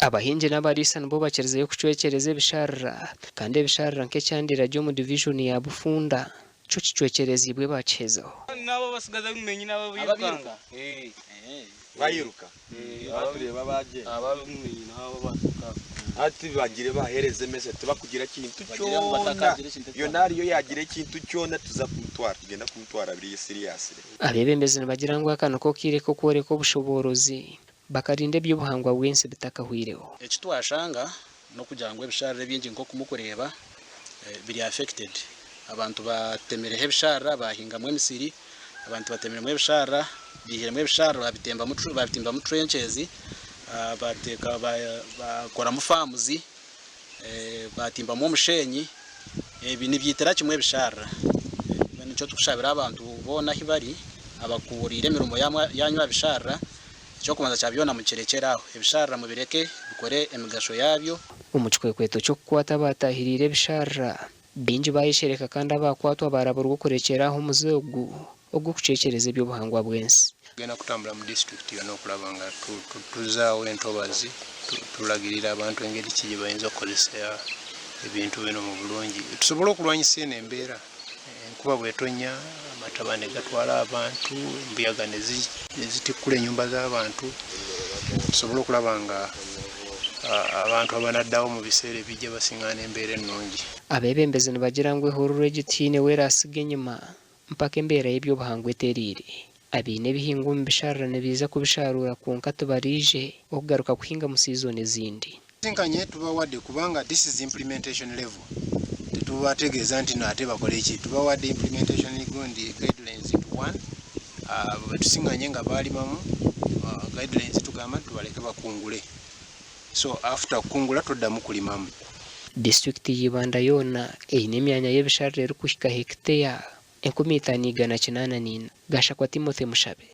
abahingi n'abarisa nibo bakirizeyo kucwekereza ebisharara kandi ebisharara nk'ekyandira ryo mu division ya Bufunda cyo kicwekerezibwe bakihezaho nabo basigaza bimenyi nabo birukanga bayiruka abareba baje ababimenyi nabo basuka ati bagire bahereze mese tubakugira kintu cyona yo nari yo yagira kintu cyona tuza kumutwara tugenda kumutwara biri serious abeebembezi nibagira ngo akano ko kire ko koreka obushoborozi bakarinde by'ubuhangwa bwense bitakahwireho ekitwashanga no kugira ngo ebisharara byingi nko kumukureba biri affected abantu batemereho ebisharara bahingamwe emisiri abantu batemeremo ebisharara bihiremo ebisharara babitimba mu trenches bateka bakora mu farms batimba mu mushenyi ebi nibyitera kimwe ebisharara nicyo tukushabira abantu bona hibari abakurire mirimo yanywa ebisharara cyo kumanza cyabyona mu kirekeraho ebisharara mu bireke bikore emigasho yabyo umucwekweto cyo kwata batahirire ebisharara bingi bayishereka kandi abakwatwa barabura gukorekeraho umuzogu ogwo kucekereza by'ubuhangwa bwensi gena kutambula mu district yona okulabanga tuzaawo entobazi tulagirira abantu engeri kiji bayinza okukozesa ebintu bino mu bulungi tusobola okulwanyisa eno embeera enkuba bwetonya amatabane gatwala abantu embuyaga nezitikkula ennyumba z'abantu tusobola okulabanga abantu abanaddawo mu biseera ebijja basiŋŋaana embeera ennungi abeebembezi nibagira ngu ehururu egitiine weerasiga enyuma mpaka embeera y'eby'obuhangwa eteriire abiine ebihingwa mu bisharara nibiza kubisharura kwonka tubarije okugaruka kuhinga mu season ezindi sinkanye tubawadde kubanga this is implementation level tetubategeeza nti nate bakole ki tubawadde implementation gundi guidelines to one betusiŋŋanye nga baalimamu guidelines tugamba tubaleke bakungule so after kungula toddamu kulimamu district y'Ibanda yona eine emyanya y'ebisharara erikuhika hekiteya 1,584 Gashakwa Timothy Mushabe.